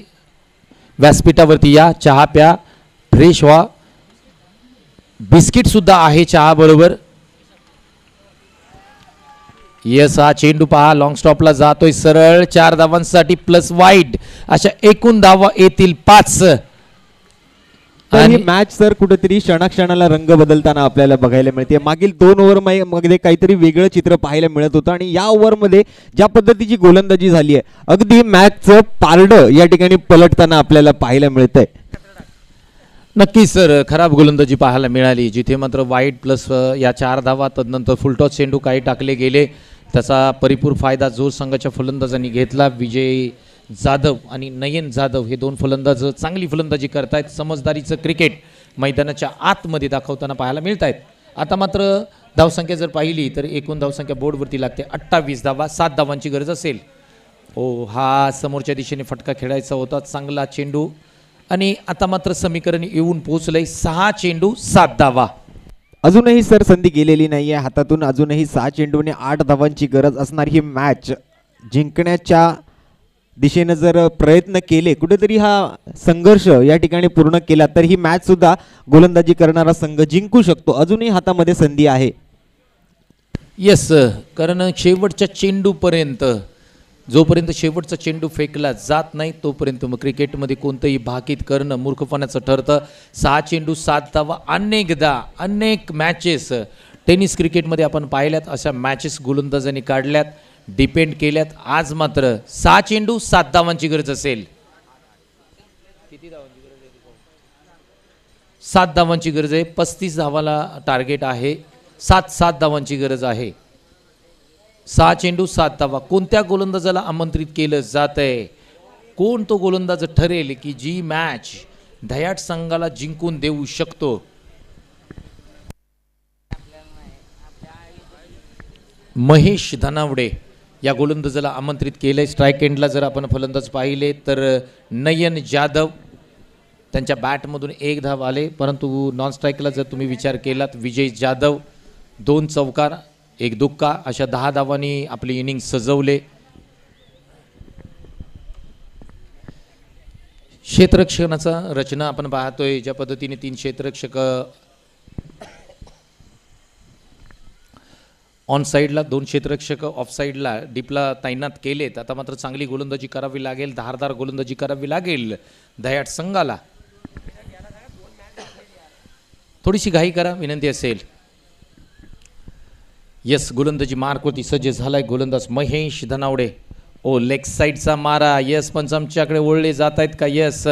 व्यासपीठावरती या, चहा प्या, फ्रेश व्हा. बिस्किट सुद्धा आहे चहा बरोबर. येस, हा चेंडू पहा लॉंग स्टॉपला जातोय सरळ, 4 धावांसाठी प्लस वाईड, अशा एकूण धावा येतील 5. तर ही मॅच सर कुठेतरी क्षणाक्षणाला रंग बदलताना आपल्याला बघायला मिळते. मागील 2 ओव्हर मध्ये काहीतरी वेगळं चित्र पाहायला मिळत होतं आणि या ओव्हरमध्ये ज्या पद्धतीची गोलंदाजी झाली आहे, अगदी मॅचचं पारडं या ठिकाणी पलटताना आपल्याला पाहायला मिळतंय. नक्कीच सर, खराब गोलंदाजी पाहायला मिळाली, जिथे मात्र वाईड प्लस या 4 धावा, तदनंतर फुलटॉस चेंडू काही टाकले गेले. त्याचा परिपूर्ण फायदा जोर संघाच्या फलंदाजांनी घेतला. विजय जाधव आणि नयन जाधव हे 2 फलंदाज चांगली फलंदाजी करतायत. समजदारीचं क्रिकेट मैदानाच्या आतमध्ये दाखवताना पाहायला मिळत आहेत. आता मात्र धावसंख्या जर पाहिली तर एकूण धावसंख्या बोर्डवरती लागते 28 धावा. 7 धावांची गरज असेल. हा समोरच्या दिशेने फटका खेळायचा होता, चांगला चेंडू, आणि आता मात्र समीकरण येऊन पोहोचलंय 6 चेंडू 7 धावा. अजूनही सर संधी गेलेली नाहीये हातातून. अजूनही 6 चेंडूने 8 धावांची गरज असणार. ही मॅच जिंकण्याच्या दिशेने जर प्रयत्न केले, कुठेतरी हा संघर्ष या ठिकाणी पूर्ण केला तर ही मॅच सुद्धा गोलंदाजी करणारा संघ जिंकू शकतो. अजूनही हातामध्ये संधी आहे. येस, कारण शेवटच्या चेंडूपर्यंत, जोपर्यंत शेवटचा चेंडू फेकला जात नाही तोपर्यंत मग क्रिकेटमध्ये कोणतंही भाकीत करणं मूर्खपणाचं ठरतं. 6 चेंडू 7 धावा अनेकदा, अनेक मॅचेस टेनिस क्रिकेटमध्ये आपण पाहिल्यात. अशा मॅचेस गोलंदाजांनी काढल्यात, डिपेंड केल्यात. आज मात्र 6 चेंडू 7 धावांची गरज असेल. 7 धावांची गरज आहे. 35 धावाला टार्गेट आहे. 7 धावांची गरज आहे. 6 चेंडू 7 धावा. कोणत्या गोलंदाजाला आमंत्रित केलं जात आहे? कोण तो गोलंदाज ठरेल की जी मॅच दह्याट संघाला जिंकून देऊ शकतो? महेश धनावडे या गोलंदाजाला आमंत्रित केलंय. स्ट्राईक एंडला जर आपण फलंदाज पाहिले तर नयन जाधव, त्यांच्या बॅटमधून 1 धाव आले, परंतु नॉन स्ट्राईकला जर तुम्ही विचार केलात विजय जाधव 2 चौकार 1 दुक्का अशा 10 धावांनी आपली इनिंग सजवले. क्षेत्ररक्षणाचा रचना आपण पाहतोय ज्या पद्धतीने 3 क्षेत्ररक्षक ऑन साईडला, 2 क्षेत्ररक्षक ऑफ साईडला डीपला तैनात केलेत. आता मात्र चांगली गोलंदाजी करावी लागेल, धारदार गोलंदाजी करावी लागेल दह्याट संघाला. थोडीशी घाई करा विनंती असेल. यस, गोलंदाजी मार्कवरती सज्ज झालाय गोलंदाज महेश धनावडे. लेग साईडचा मारा. यस, पंचांच्याकडे ओढले जात आहेत का? यस,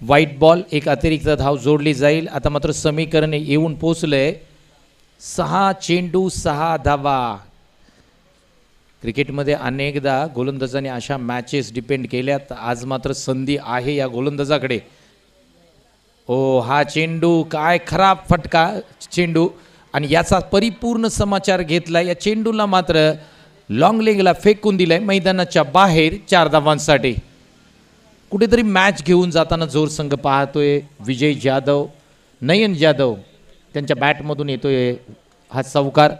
व्हाईट बॉल, 1 अतिरिक्त धाव जोडली जाईल. आता मात्र समीकरण येऊन पोचलंय 6 चेंडू 6 धावा. क्रिकेटमध्ये अनेकदा गोलंदाजांनी अशा मॅचेस डिपेंड केल्यात. आज मात्र संधी आहे या गोलंदाजाकडे. हा चेंडू, काय खराब फटका चेंडू, आणि याचा परिपूर्ण समाचार घेतला. या चेंडूला मात्र लॉंग लेगला फेकून दिलाय मैदानाच्या बाहेर 4 धावांसाठी. कुठेतरी मॅच घेऊन जाताना जोर संघ पाहतोय. विजय जाधव, नयन जाधव त्यांच्या बॅटमधून येतोय हा चौकार.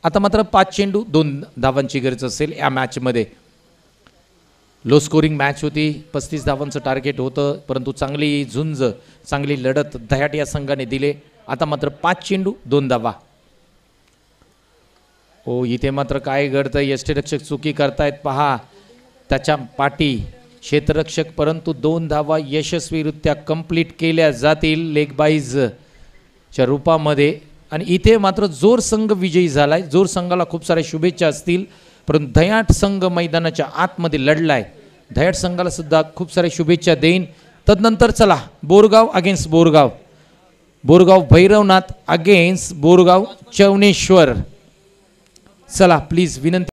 आता मात्र 5 चेंडू 2 धावांची गरज असेल या मॅचमध्ये. लो स्कोरिंग मॅच होती, 35 धावांचं टार्गेट होतं, परंतु चांगली झुंज, चांगली लढत दह्याट या संघाने दिले. आता मात्र 5 चेंडू 2 धावा. इथे मात्र काय घडतं? यष्टीरक्षक चुकी करतायत पहा. त्याच्या पाठी क्षेत्ररक्षक, परंतु 2 धावा यशस्वीरित्या कंप्लीट केल्या जातील लेग बाईजच्या रूपामध्ये. आणि इथे मात्र जोर संघ विजयी झालाय. जोर संघाला खूप साऱ्या शुभेच्छा असतील, परंतु दह्याट संघ मैदानाच्या आतमध्ये लढलाय. दह्याट संघाला सुद्धा खूप साऱ्या शुभेच्छा देईन. तदनंतर चला बोरगाव अगेन्स्ट बोरगाव, बोरगाव भैरवनाथ अगेन्स्ट बोरगाव चवनेश्वर. चला प्लीज विनंती.